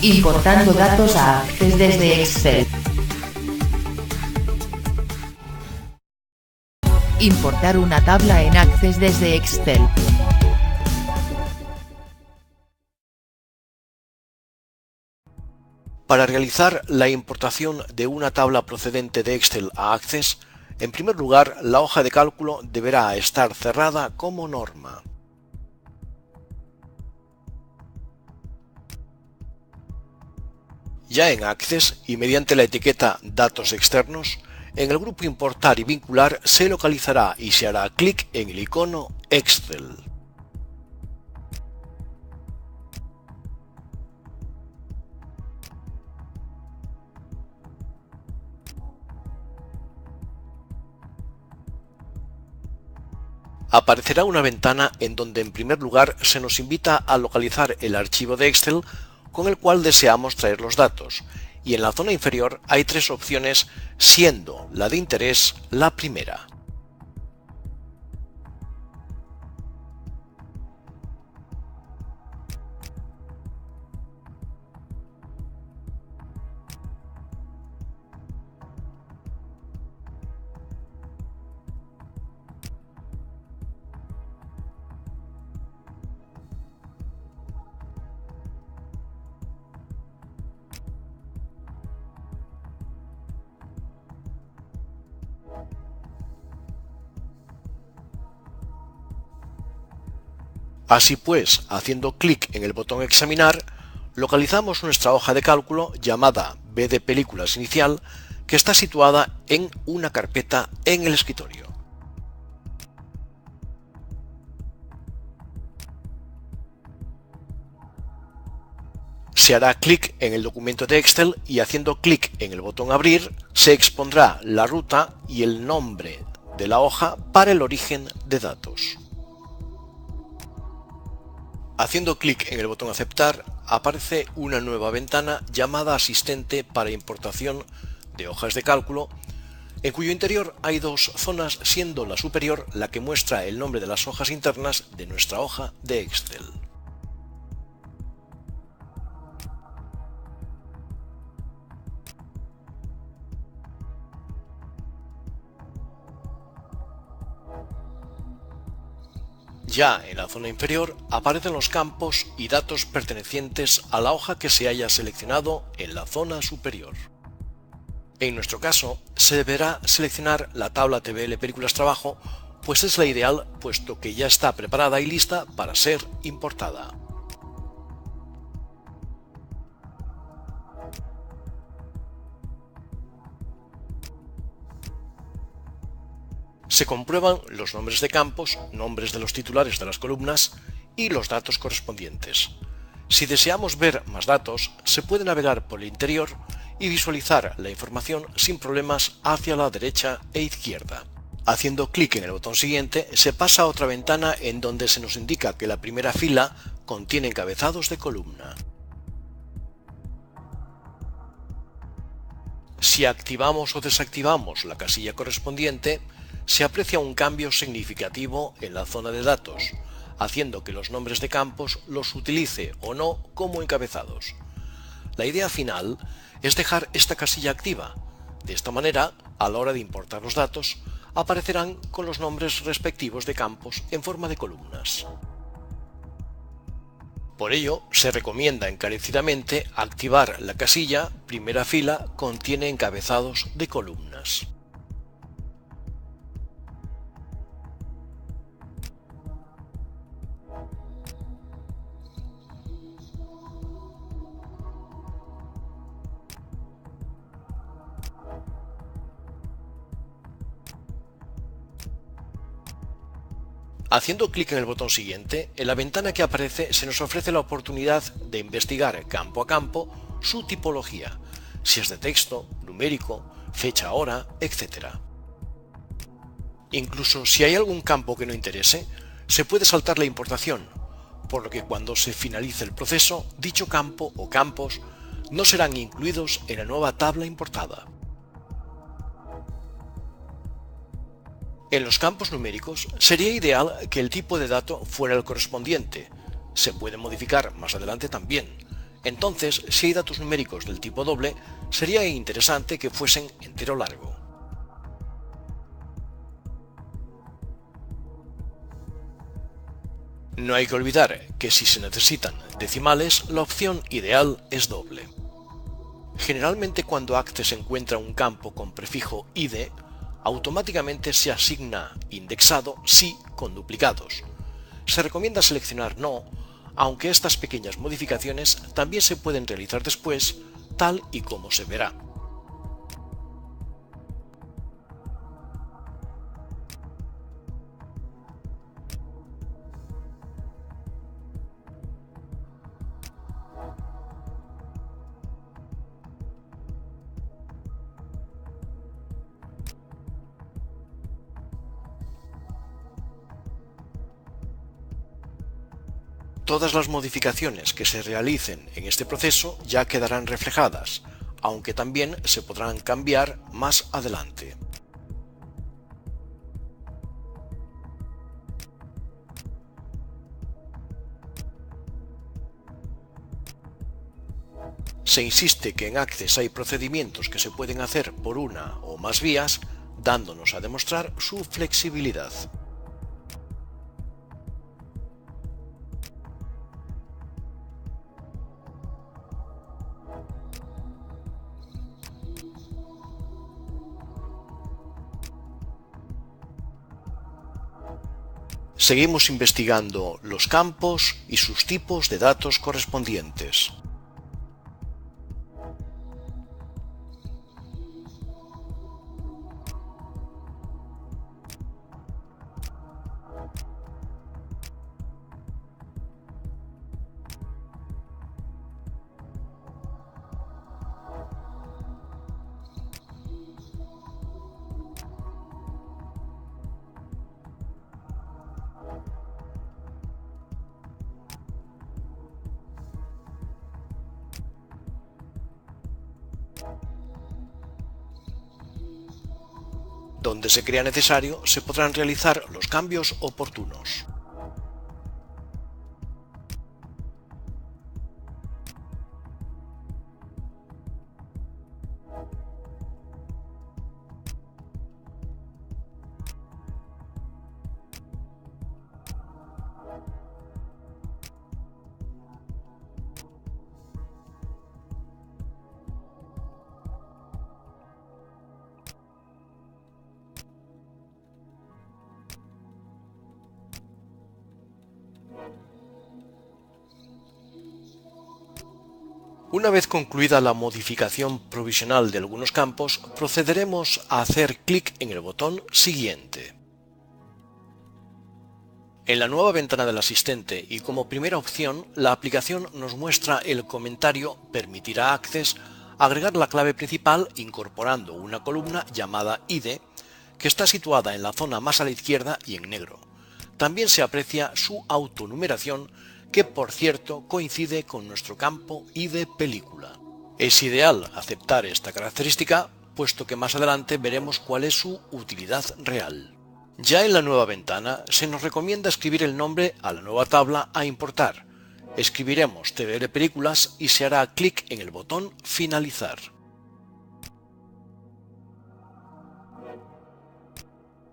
Importando datos a Access desde Excel. Importar una tabla en Access desde Excel. Para realizar la importación de una tabla procedente de Excel a Access, en primer lugar, la hoja de cálculo deberá estar cerrada como norma. Ya en Access y mediante la etiqueta Datos externos, en el grupo Importar y vincular se localizará y se hará clic en el icono Excel. Aparecerá una ventana en donde en primer lugar se nos invita a localizar el archivo de Excel con el cual deseamos traer los datos, y en la zona inferior hay tres opciones, siendo la de interés la primera. Así pues, haciendo clic en el botón Examinar, localizamos nuestra hoja de cálculo llamada B de películas inicial, que está situada en una carpeta en el escritorio. Se hará clic en el documento de Excel y haciendo clic en el botón Abrir, se expondrá la ruta y el nombre de la hoja para el origen de datos. Haciendo clic en el botón Aceptar, aparece una nueva ventana llamada Asistente para importación de hojas de cálculo, en cuyo interior hay dos zonas, siendo la superior la que muestra el nombre de las hojas internas de nuestra hoja de Excel. Ya en la zona inferior aparecen los campos y datos pertenecientes a la hoja que se haya seleccionado en la zona superior. En nuestro caso, se deberá seleccionar la tabla TBL Películas Trabajo, pues es la ideal, puesto que ya está preparada y lista para ser importada. Se comprueban los nombres de campos, nombres de los titulares de las columnas y los datos correspondientes. Si deseamos ver más datos, se puede navegar por el interior y visualizar la información sin problemas hacia la derecha e izquierda. Haciendo clic en el botón siguiente, se pasa a otra ventana en donde se nos indica que la primera fila contiene encabezados de columna. Si activamos o desactivamos la casilla correspondiente, se aprecia un cambio significativo en la zona de datos, haciendo que los nombres de campos los utilice o no como encabezados. La idea final es dejar esta casilla activa. De esta manera, a la hora de importar los datos, aparecerán con los nombres respectivos de campos en forma de columnas. Por ello, se recomienda encarecidamente activar la casilla Primera fila contiene encabezados de columnas. Haciendo clic en el botón siguiente, en la ventana que aparece se nos ofrece la oportunidad de investigar campo a campo su tipología, si es de texto, numérico, fecha hora, etc. Incluso si hay algún campo que no interese, se puede saltar la importación, por lo que cuando se finalice el proceso, dicho campo o campos no serán incluidos en la nueva tabla importada. En los campos numéricos sería ideal que el tipo de dato fuera el correspondiente. Se puede modificar más adelante también. Entonces, si hay datos numéricos del tipo doble, sería interesante que fuesen entero largo. No hay que olvidar que si se necesitan decimales, la opción ideal es doble. Generalmente cuando Access encuentra un campo con prefijo id, automáticamente se asigna indexado sí con duplicados. Se recomienda seleccionar no, aunque estas pequeñas modificaciones también se pueden realizar después, tal y como se verá. Todas las modificaciones que se realicen en este proceso ya quedarán reflejadas, aunque también se podrán cambiar más adelante. Se insiste que en Access hay procedimientos que se pueden hacer por una o más vías, dándonos a demostrar su flexibilidad. Seguimos investigando los campos y sus tipos de datos correspondientes. Donde se crea necesario, se podrán realizar los cambios oportunos. Una vez concluida la modificación provisional de algunos campos, procederemos a hacer clic en el botón Siguiente. En la nueva ventana del asistente y como primera opción, la aplicación nos muestra el comentario «Permitirá a Access agregar la clave principal incorporando una columna llamada ID», que está situada en la zona más a la izquierda y en negro. También se aprecia su autonumeración, que por cierto coincide con nuestro campo ID película. Es ideal aceptar esta característica, puesto que más adelante veremos cuál es su utilidad real. Ya en la nueva ventana se nos recomienda escribir el nombre a la nueva tabla a importar. Escribiremos TBL Películas y se hará clic en el botón Finalizar.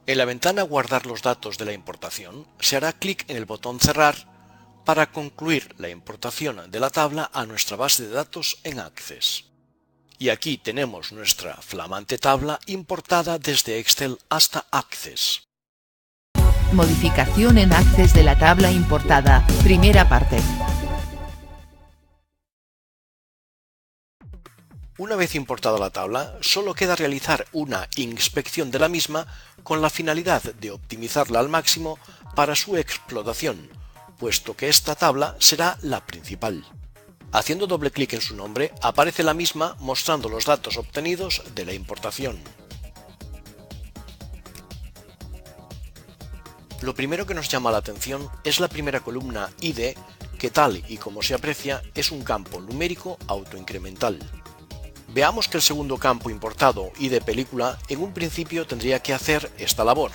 En la ventana Guardar los datos de la importación se hará clic en el botón Cerrar para concluir la importación de la tabla a nuestra base de datos en Access. Y aquí tenemos nuestra flamante tabla importada desde Excel hasta Access. Modificación en Access de la tabla importada, primera parte. Una vez importada la tabla, solo queda realizar una inspección de la misma con la finalidad de optimizarla al máximo para su explotación, puesto que esta tabla será la principal. Haciendo doble clic en su nombre, aparece la misma mostrando los datos obtenidos de la importación. Lo primero que nos llama la atención es la primera columna ID, que tal y como se aprecia es un campo numérico autoincremental. Veamos que el segundo campo importado, ID película, en un principio tendría que hacer esta labor,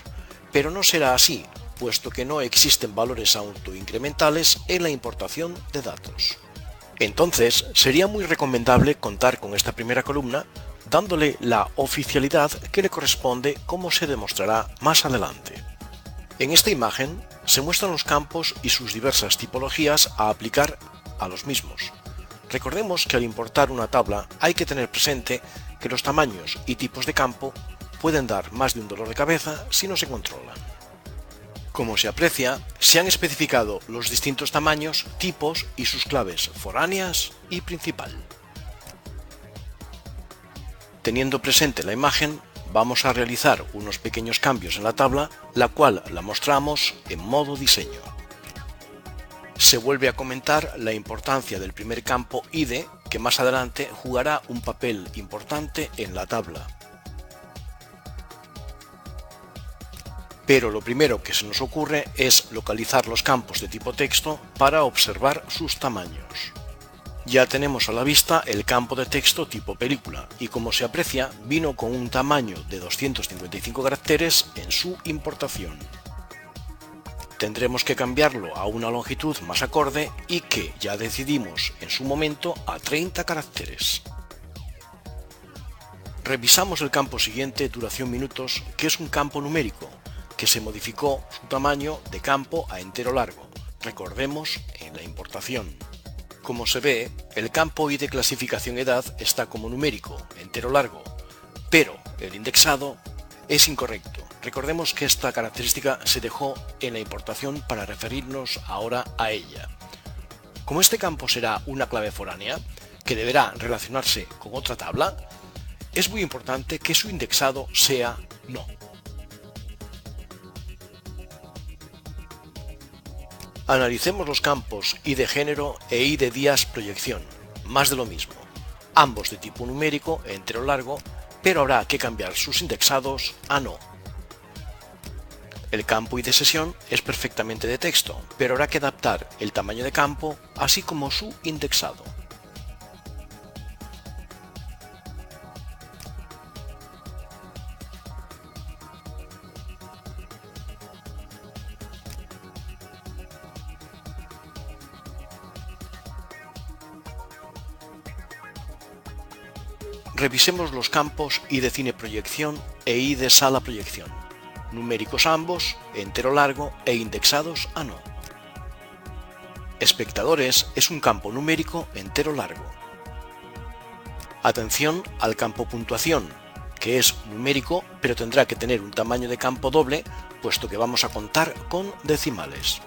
pero no será así, puesto que no existen valores autoincrementales en la importación de datos. Entonces, sería muy recomendable contar con esta primera columna, dándole la oficialidad que le corresponde, como se demostrará más adelante. En esta imagen se muestran los campos y sus diversas tipologías a aplicar a los mismos. Recordemos que al importar una tabla hay que tener presente que los tamaños y tipos de campo pueden dar más de un dolor de cabeza si no se controlan. Como se aprecia, se han especificado los distintos tamaños, tipos y sus claves foráneas y principal. Teniendo presente la imagen, vamos a realizar unos pequeños cambios en la tabla, la cual la mostramos en modo diseño. Se vuelve a comentar la importancia del primer campo ID, que más adelante jugará un papel importante en la tabla. Pero lo primero que se nos ocurre es localizar los campos de tipo texto para observar sus tamaños. Ya tenemos a la vista el campo de texto tipo película y, como se aprecia, vino con un tamaño de 255 caracteres en su importación. Tendremos que cambiarlo a una longitud más acorde y que ya decidimos en su momento a 30 caracteres. Revisamos el campo siguiente, duración minutos, que es un campo numérico, que se modificó su tamaño de campo a entero largo, recordemos en la importación. Como se ve, el campo ID clasificación edad está como numérico, entero largo, pero el indexado es incorrecto. Recordemos que esta característica se dejó en la importación para referirnos ahora a ella. Como este campo será una clave foránea, que deberá relacionarse con otra tabla, es muy importante que su indexado sea no. Analicemos los campos I de género e I de días proyección, más de lo mismo, ambos de tipo numérico entero largo, pero habrá que cambiar sus indexados a no. El campo I de sesión es perfectamente de texto, pero habrá que adaptar el tamaño de campo, así como su indexado. Revisemos los campos I de cine proyección e I de sala proyección, numéricos ambos, entero largo e indexados a no. Espectadores es un campo numérico entero largo. Atención al campo puntuación, que es numérico pero tendrá que tener un tamaño de campo doble, puesto que vamos a contar con decimales.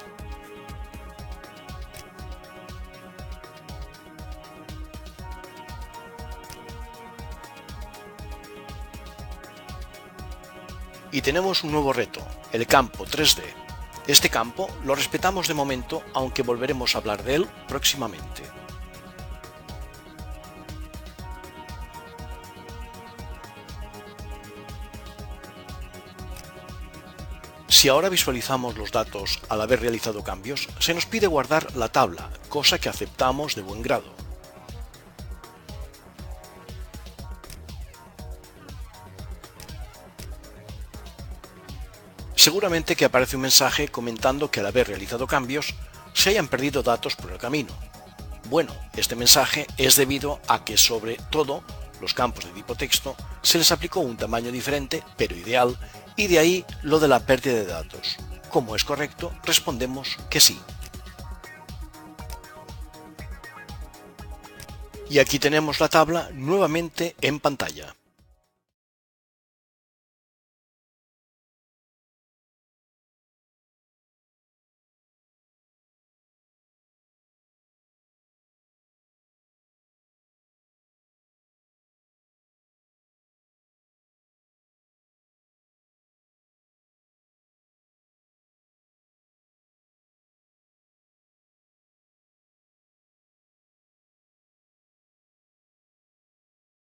Y tenemos un nuevo reto, el campo 3D. Este campo lo respetamos de momento, aunque volveremos a hablar de él próximamente. Si ahora visualizamos los datos al haber realizado cambios, se nos pide guardar la tabla, cosa que aceptamos de buen grado. Seguramente que aparece un mensaje comentando que al haber realizado cambios se hayan perdido datos por el camino. Bueno, este mensaje es debido a que sobre todo los campos de tipo texto se les aplicó un tamaño diferente, pero ideal, y de ahí lo de la pérdida de datos. Como es correcto, respondemos que sí. Y aquí tenemos la tabla nuevamente en pantalla.